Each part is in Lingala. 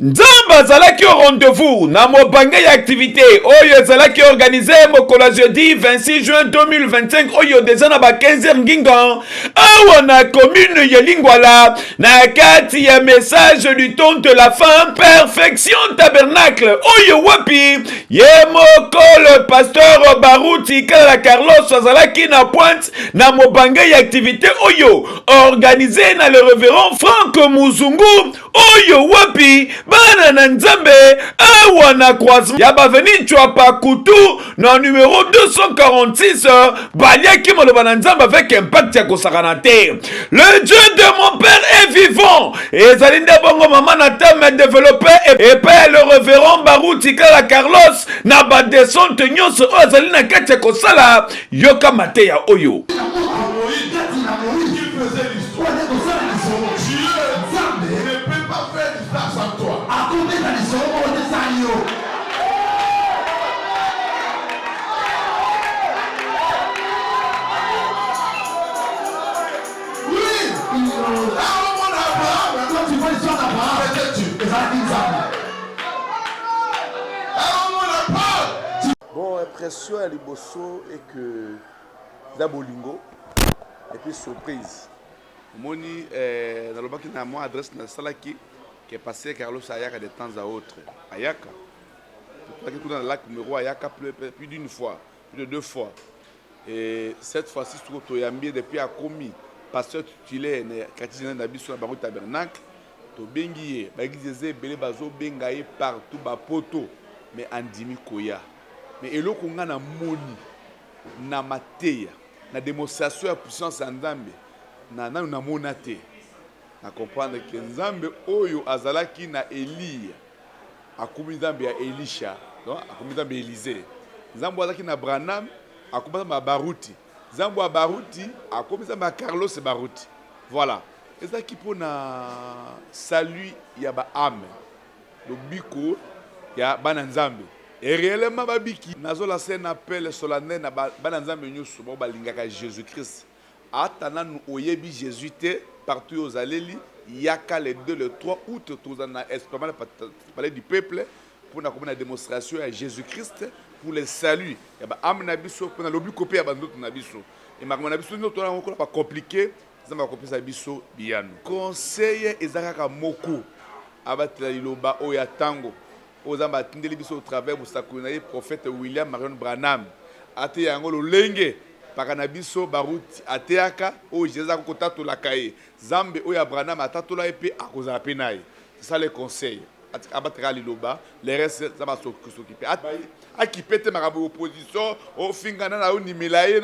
Nzamba azalaki au rendez-vous na mobange ya activité oyo ezalaki organisé mokolo jeudi 26 juin 2025 oyo deja na ba 15h nginga awa na commune ya Lingwala na kati ya message du temps de la fin perfection tabernacle oyo wapi ye mokolo pasteur Baruti Kala Carlos azalaki na pointe na mobange ya activité oyo organisé na le révérend Franck Muzungu oyo wapi bana na nzambe awa na croisement ya baveni Chwapa Kutu na numéro 246 baliaki moloba na nzambe avec impact ya kosakana te. Le Dieu de mon père est vivant. Ezali nde bongo mama na teme développé et père le révérend Baruti Kala Carlos na ba descente nyonso oyo ezali na kati ya kosala yoka mateya oyo. Bon, impression à Liboso et que Zabolingo et puis surprise. Moni dans le bac qui n'a moi adresse na Salaki qui est passé Carlos Ayaka de temps à autre. Ayaka. Tout dans le lac numéro Ayaka plus d'une fois, plus de 2 fois. Et cette fois-ci sur Toyambi depuis a commis pasteur titulaire chrétien d'Abisso na Baru Tabernacle. To bengiye ba gizeze belé bazo bengaye partout ba poto mais andimi koya. Mais eloko nga na moni na mateya na démonstration ya puissance ya Nzambe na nanu na monate na comprendre que Nzambe oyo azalaki na Elia akumi Nzambe ya Elisha donc akumi Nzambe Élisée Nzambe azalaki na Branham akumi Nzambe ya Baruti Nzambe ya Baruti akumi Nzambe ya Carlos Baruti voilà ezaki pona salut ya ba âme le biko ya bana Nzambe. Et réellement, babiki, nazola c'est un appel solennel na bananzambe nyusu ba balingaka Jésus-Christ. Atana nous oyebi Jésus te partout aux alléli, yaka le 2 le 3 août tous en espérant parler du peuple pour na comme une démonstration à Jésus-Christ pour le salut. Ya ba amna biso pour na lobi copier ba ndoto na biso. Et makoma na biso ndoto na encore pas compliqué, ça va copier sa biso biano. Conseil ezaka moko abatela liloba oya tango. Aux ambatindeli biso au travers busakunaye prophète William Marion Branham ate yango lolenge pakanabiso Baruti ateaka o Jésus akotatu lakaye Zambe o ya Branham atatola epe akozala penaye. C'est ça le conseil abatera liloba les restes ça va s'occuper akipete marabu opposition o fingana na o nimelaye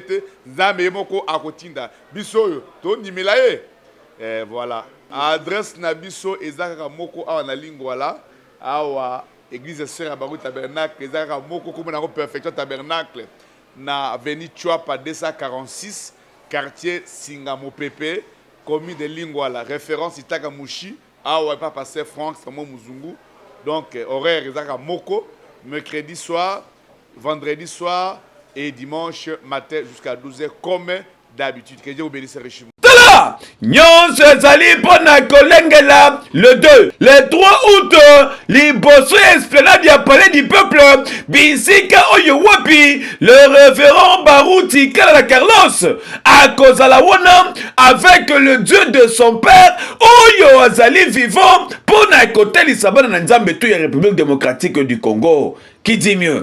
te Zambe moko akotinda biso yo to nimelaye voilà adresse na biso ezaka moko awa na Lingwala awa église sœur à Baru Tabernacle ezaka moko comme na perfection tabernacle na avenue Chwapa 246 quartier Singamo Pepe commune de Lingwala référence Itaka Mushi awa pas passer Franck Samo Muzungu donc horaire ezaka moko mercredi soir vendredi soir et dimanche matin jusqu'à 12h comme d'habitude que Dieu vous bénisse richement. Nyonso ezali pona kolengela le 2 le 3 août liboso esplanade ya palais du peuple bisika oyo wapi le révérend Baruti Kala Carlos akozala wana avec le Dieu de son père oyo azali vivant pona kotelisa bana na Nzambe to ya République démocratique du Congo qui dit mieux.